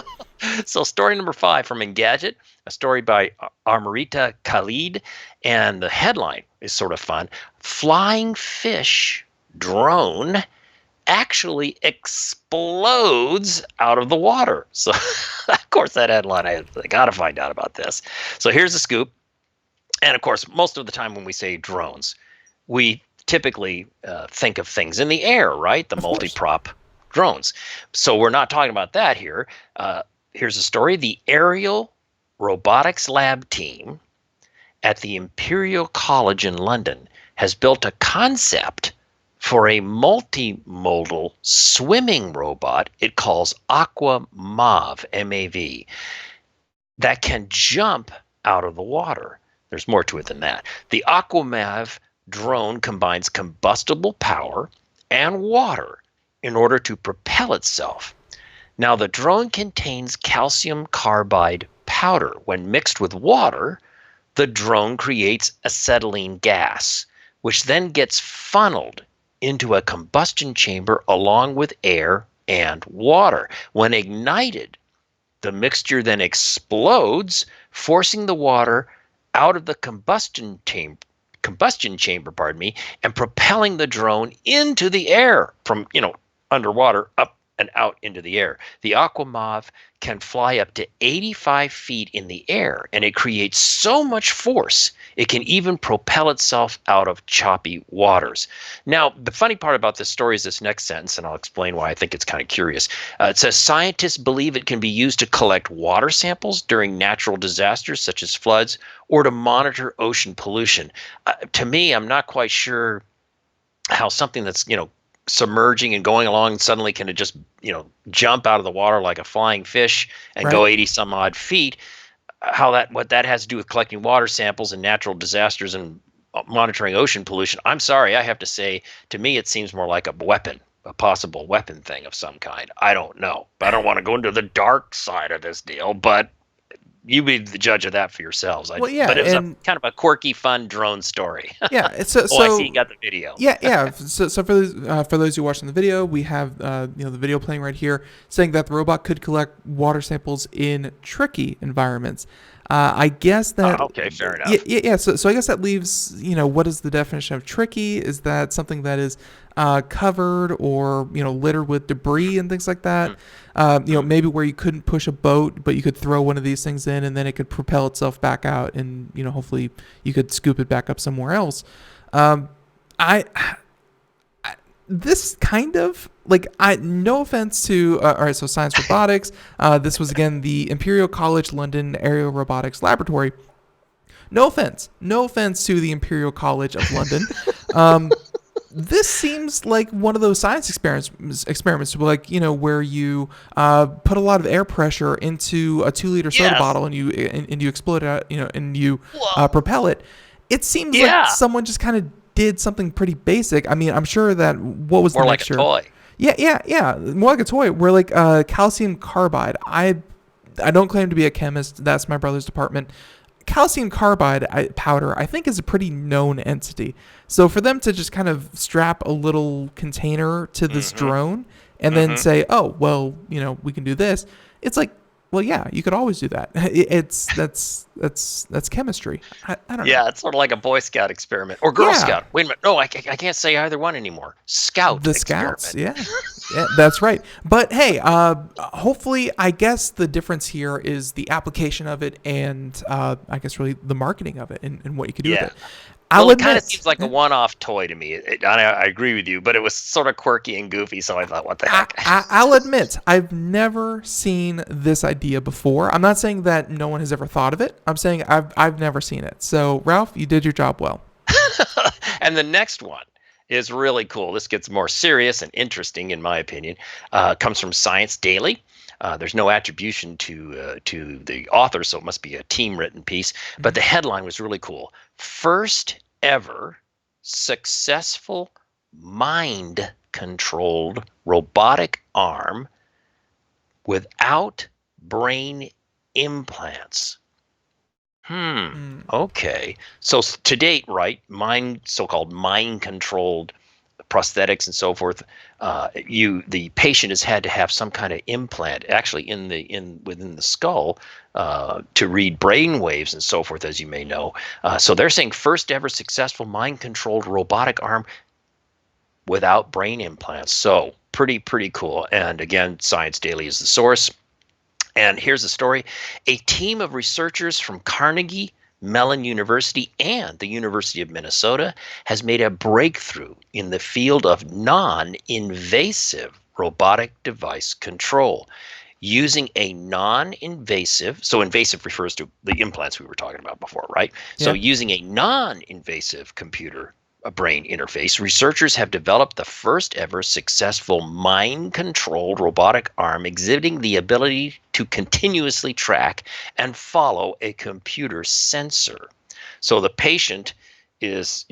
So, story number 5 from Engadget, a story by Amrita Khalid, and the headline is sort of fun: "Flying fish drone actually explodes out of the water." So, of course, that headline, I got to find out about this. So, here's the scoop. And of course, most of the time when we say drones, we typically think of things in the air, right? The Of course. multi-prop drones. So we're not talking about that here. Here's a story. The Aerial Robotics Lab team at the Imperial College in London has built a concept for a multimodal swimming robot it calls Aqua Mav, M-A-V, that can jump out of the water. There's more to it than that. The Aquamav drone combines combustible power and water in order to propel itself. Now, the drone contains calcium carbide powder. When mixed with water, the drone creates acetylene gas, which then gets funneled into a combustion chamber along with air and water. When ignited, the mixture then explodes, forcing the water out of the combustion chamber, and propelling the drone into the air from, underwater up and out into the air. The Aquamav can fly up to 85 feet in the air, and it creates so much force it can even propel itself out of choppy waters. Now, the funny part about this story is this next sentence, and I'll explain why I think it's kind of curious. It says scientists believe it can be used to collect water samples during natural disasters such as floods or to monitor ocean pollution. To me, I'm not quite sure how something that's, submerging and going along and suddenly can it just, jump out of the water like a flying fish and go Right. 80 some odd feet. What that has to do with collecting water samples and natural disasters and monitoring ocean pollution. I'm sorry, I have to say, to me, it seems more like a possible weapon thing of some kind. I don't know. I don't want to go into the dark side of this deal, but you be the judge of that for yourselves. Well, yeah, But it was and kind of a quirky, fun drone story. yeah, it's so, Oh, I see you got the video. Yeah. So for those who watching the video, we have the video playing right here, saying that the robot could collect water samples in tricky environments. I guess that. Okay, fair enough. Yeah. So I guess that leaves, what is the definition of tricky? Is that something that is covered or littered with debris and things like that? Maybe where you couldn't push a boat, but you could throw one of these things in and then it could propel itself back out, and hopefully you could scoop it back up somewhere else. This kind of no offense to all right, so science robotics. This was again the Imperial College London Aerial Robotics Laboratory. No offense to the Imperial College of London. This seems like one of those science experiments where you put a lot of air pressure into a 2-liter soda Yes. bottle and you explode it out, and you Whoa. propel it. It seems Yeah. like someone just kind of did something pretty basic. I mean, I'm sure that what was More the like mixture? a toy. Yeah. More like a toy. Where calcium carbide. I don't claim to be a chemist. That's my brother's department. Calcium carbide powder, I think, is a pretty known entity. So for them to just kind of strap a little container to this drone and then say, "Oh, well, we can do this," it's like, well, yeah, you could always do that. That's chemistry. I don't know. Yeah, it's sort of like a Boy Scout experiment or Girl Yeah. Scout. Wait a minute. No, I can't say either one anymore. Scout The experiment. scouts, yeah, that's right. But hey, hopefully, I guess the difference here is the application of it, and I guess really the marketing of it and what you could do Yeah. with it. I'll Well, it kind of admit, seems like a one-off toy to me. I agree with you, but it was sort of quirky and goofy, so I thought, what the heck? I'll admit, I've never seen this idea before. I'm not saying that no one has ever thought of it. I'm saying I've never seen it. So, Ralph, you did your job well. And the next one is really cool. This gets more serious and interesting, in my opinion. Comes from Science Daily. There's no attribution to the author, so it must be a team-written piece. But the headline was really cool. First ever successful mind-controlled robotic arm without brain implants. Okay. So to date, right, so-called mind-controlled prosthetics and so forth, the patient has had to have some kind of implant actually within the skull to read brain waves and so forth, as you may know. So they're saying first ever successful mind-controlled robotic arm without brain implants. So pretty cool. And again, Science Daily is the source. And here's the story. A team of researchers from Carnegie Mellon University and the University of Minnesota has made a breakthrough in the field of non-invasive robotic device control. Using a non-invasive, so invasive refers to the implants we were talking about before, right? Yeah. So using a non-invasive computer a brain interface, researchers have developed the first ever successful mind-controlled robotic arm exhibiting the ability to continuously track and follow a computer sensor. So the patient is,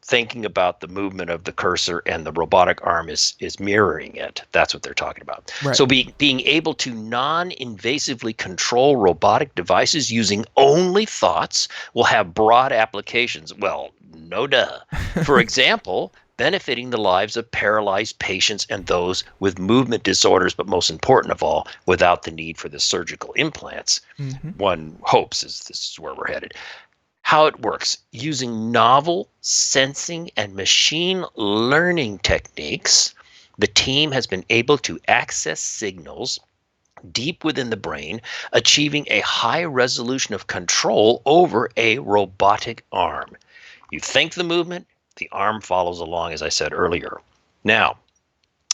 thinking about the movement of the cursor, and the robotic arm is mirroring it. That's what they're talking about. Right. So being able to non-invasively control robotic devices using only thoughts will have broad applications. Well, no duh. For example, benefiting the lives of paralyzed patients and those with movement disorders, but most important of all, without the need for the surgical implants. One hopes this is where we're headed. How it works: using novel sensing and machine learning techniques, the team has been able to access signals deep within the brain, achieving a high resolution of control over a robotic arm. You think the movement, the arm follows along, as I said earlier.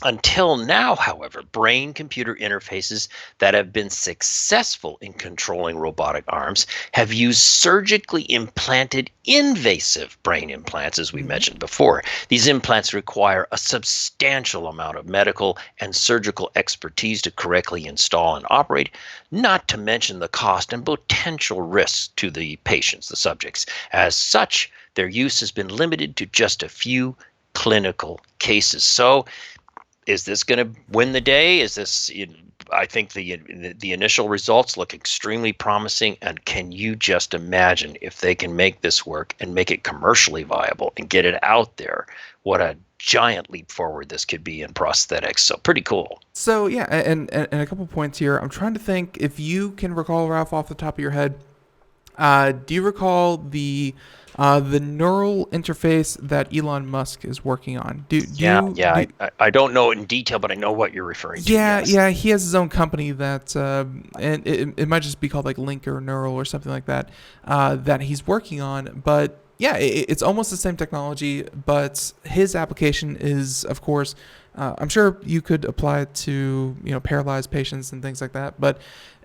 Until now, however, brain-computer interfaces that have been successful in controlling robotic arms have used surgically implanted invasive brain implants, as we mentioned before. These implants require a substantial amount of medical and surgical expertise to correctly install and operate, not to mention the cost and potential risks to the patients, the subjects. As such, their use has been limited to just a few clinical cases. So, is this going to win the day? Is this? I think the initial results look extremely promising, and can you just imagine if they can make this work and make it commercially viable and get it out there? What a giant leap forward this could be in prosthetics. So pretty cool. So yeah, and a couple points here. I'm trying to think if you can recall, Ralph, off the top of your head. Do you recall the neural interface that Elon Musk is working on? I don't know it in detail, but I know what you're referring to. Yeah, he has his own company that, and it might just be called like Link or Neural or something like that, that he's working on. But yeah, it's almost the same technology, but his application is, of course, I'm sure you could apply it to paralyzed patients and things like that. But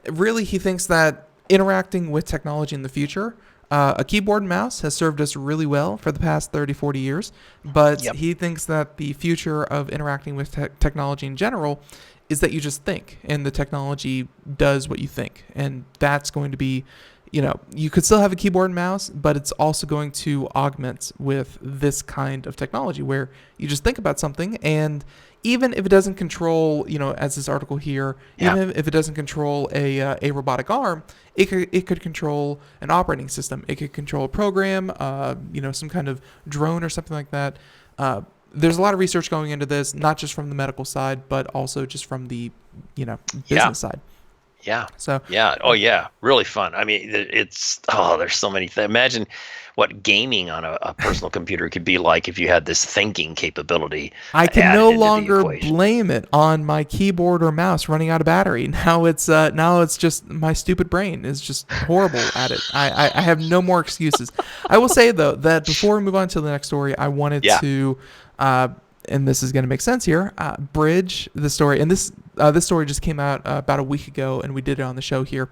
really, he thinks that interacting with technology in the future, a keyboard and mouse has served us really well for the past 30, 40 years, but he thinks that the future of interacting with technology in general is that you just think, and the technology does what you think. And that's going to be, you could still have a keyboard and mouse, but it's also going to augment with this kind of technology where you just think about something, and even if it doesn't control, as this article here, even if it doesn't control a robotic arm, it could control an operating system. It could control a program, some kind of drone or something like that. There's a lot of research going into this, not just from the medical side, but also just from the, business side. Yeah. So Yeah. Oh, yeah. Really fun. I mean, there's so many things. Imagine what gaming on a personal computer could be like if you had this thinking capability I can no added into the longer equation. blame it on my keyboard or mouse running out of battery. Now it's just my stupid brain is just horrible at it. I have no more excuses. I will say though that before we move on to the next story, I wanted Yeah. to, and this is going to make sense here, bridge the story. And this story just came out about a week ago, and we did it on the show here.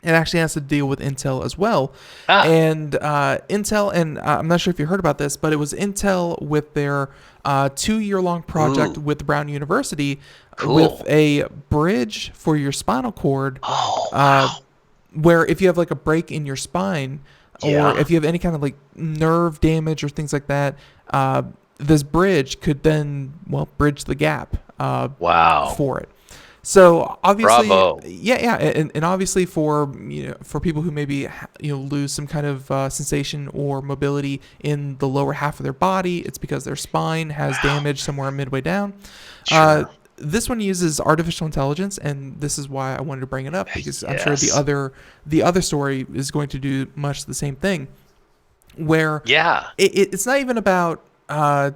It actually has to deal with Intel as well. And Intel, and I'm not sure if you heard about this, but it was Intel with their 2-year-long project with Brown University with a bridge for your spinal cord. Where if you have like a break in your spine, or if you have any kind of like nerve damage or things like that, this bridge could then, bridge the gap for it. So obviously, Bravo. and obviously for people who maybe lose some kind of sensation or mobility in the lower half of their body, it's because their spine has damage somewhere midway down. Sure. This one uses artificial intelligence, and this is why I wanted to bring it up, because I'm sure Yes. the other story is going to do much the same thing, where it's not even about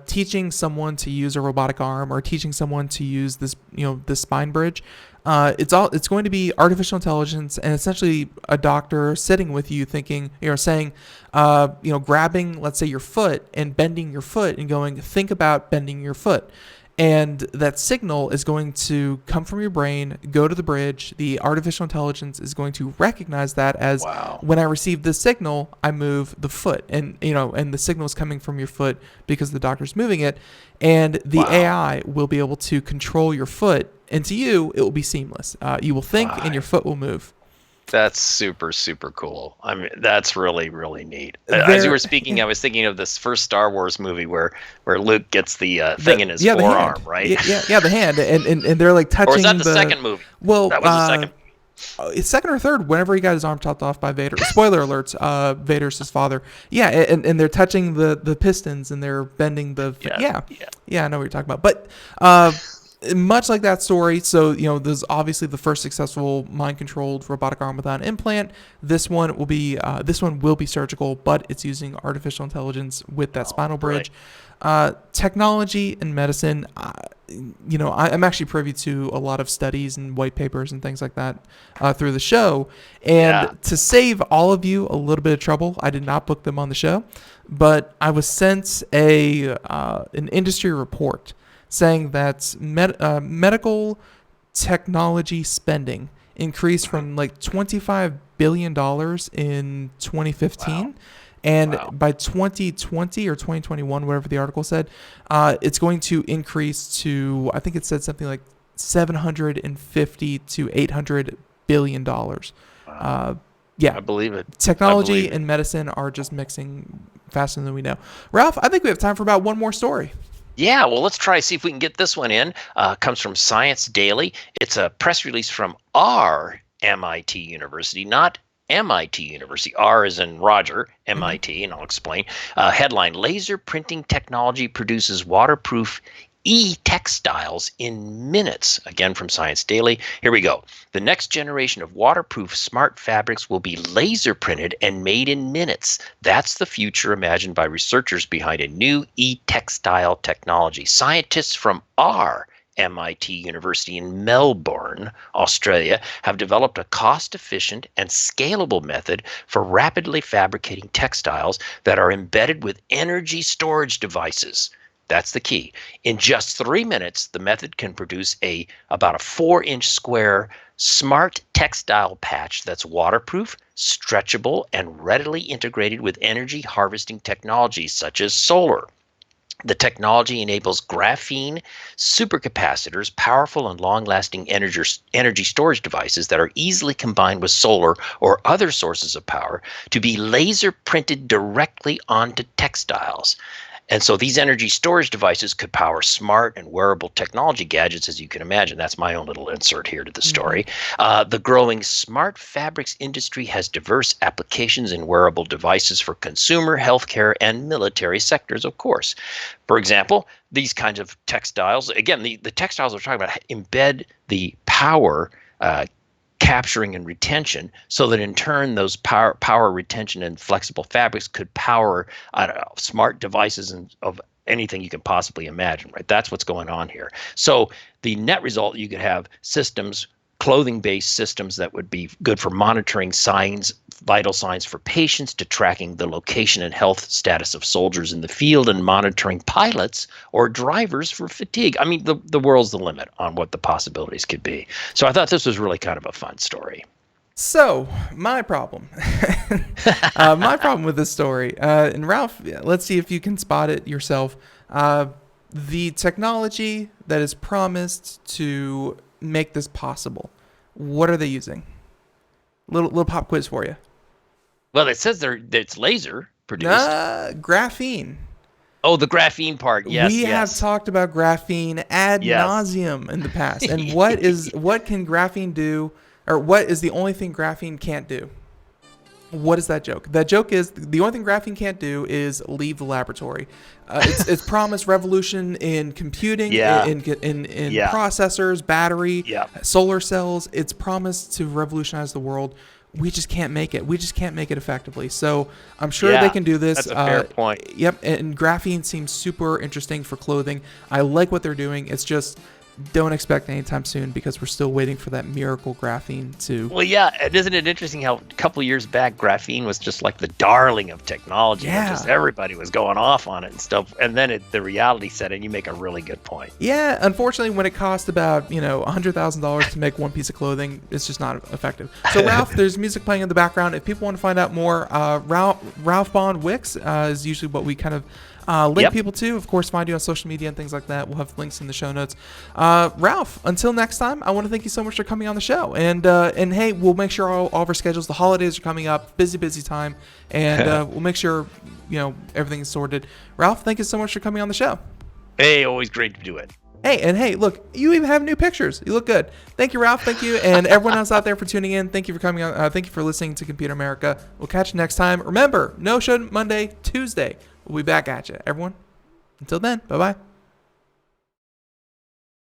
teaching someone to use a robotic arm or teaching someone to use this spine bridge. It's going to be artificial intelligence, and essentially a doctor sitting with you thinking, saying, grabbing, let's say, your foot and bending your foot and going, think about bending your foot. And that signal is going to come from your brain, go to the bridge. The artificial intelligence is going to recognize that as, when I receive this signal, I move the foot, and the signal is coming from your foot because the doctor's moving it, and the AI will be able to control your foot, and to you, it will be seamless. You will think, and your foot will move. That's super, super cool. I mean, that's really, really neat. As you were speaking, I was thinking of this first Star Wars movie where Luke gets the thing in his forearm, right? Yeah, the hand, and they're like touching. Or is that the second movie? Well, that was the second. It's second or third. Whenever he got his arm chopped off by Vader. Spoiler alerts. Vader's his father. Yeah, and they're touching the pistons and they're bending the. Yeah, I know what you're talking about, but. Much like that story, so there's obviously the first successful mind-controlled robotic arm without an implant. This one will be surgical, but it's using artificial intelligence with that spinal bridge. Technology and medicine. I'm actually privy to a lot of studies and white papers and things like that through the show. And to save all of you a little bit of trouble, I did not book them on the show, but I was sent an industry report saying that medical technology spending increased from like $25 billion in 2015. And by 2020 or 2021, whatever the article said, it's going to increase to, I think it said something like $750 to $800 billion. I believe it. Technology and medicine are just mixing faster than we know. Ralph, I think we have time for about one more story. Yeah, well, let's try to see if we can get this one in. Comes from Science Daily. It's a press release from our MIT University, not MIT University. R is in Roger, MIT, and I'll explain. Headline, laser printing technology produces waterproof e-textiles in minutes. Again, from Science Daily. Here we go. The next generation of waterproof smart fabrics will be laser printed and made in minutes. That's the future imagined by researchers behind a new e-textile technology. Scientists from our MIT University in Melbourne, Australia, have developed a cost-efficient and scalable method for rapidly fabricating textiles that are embedded with energy storage devices. That's the key. In just 3 minutes, the method can produce about a 4-inch square smart textile patch that's waterproof, stretchable, and readily integrated with energy harvesting technologies such as solar. The technology enables graphene supercapacitors, powerful and long-lasting energy storage devices that are easily combined with solar or other sources of power to be laser printed directly onto textiles. And so these energy storage devices could power smart and wearable technology gadgets, as you can imagine. That's my own little insert here to the story. The growing smart fabrics industry has diverse applications in wearable devices for consumer, healthcare, and military sectors, of course. For example, these kinds of textiles, again, the textiles we're talking about embed the power capturing and retention, so that in turn those power retention and flexible fabrics could power, I don't know, smart devices and of anything you can possibly imagine, right? That's what's going on here. So the net result, you could have systems, clothing-based systems that would be good for monitoring signs, vital signs for patients, to tracking the location and health status of soldiers in the field, and monitoring pilots or drivers for fatigue. I mean, the world's the limit on what the possibilities could be. So I thought this was really kind of a fun story. So, my problem. My problem with this story, and Ralph, let's see if you can spot it yourself. The technology that is promised to make this possible, what are they using? Little pop quiz for you. Well, it says it's laser produced. Graphene. Oh, the graphene part. Yes, we have talked about graphene ad nauseum in the past. And what can graphene do? Or what is the only thing graphene can't do? What is that joke? That joke is the only thing graphene can't do is leave the laboratory. It's promised revolution in computing, in processors, battery, solar cells. It's promised to revolutionize the world. We just can't make it. We just can't make it effectively. So I'm sure they can do this. That's a fair point. Yep. And graphene seems super interesting for clothing. I like what they're doing. It's just, don't expect anytime soon, because we're still waiting for that miracle graphene to... Well, yeah, and isn't it interesting how a couple of years back, graphene was just like the darling of technology. Yeah. Just everybody was going off on it and stuff. And then the reality set in. You make a really good point. Yeah, unfortunately, when it costs about, $100,000 to make one piece of clothing, it's just not effective. So, Ralph, there's music playing in the background. If people want to find out more, Ralph Bond Wicks is usually what we kind of... link people to, of course, find you on social media and things like that. We'll have links in the show notes. Ralph, until next time, I want to thank you so much for coming on the show. And hey, we'll make sure all of our schedules, the holidays are coming up, busy time, and we'll make sure, everything is sorted. Ralph, thank you so much for coming on the show. Hey, always great to do it. Hey, look, you even have new pictures. You look good. Thank you, Ralph. Thank you. And everyone else out there for tuning in. Thank you for coming on. Thank you for listening to Computer America. We'll catch you next time. Remember, no show Monday, Tuesday. We'll be back at you, everyone. Until then, bye-bye.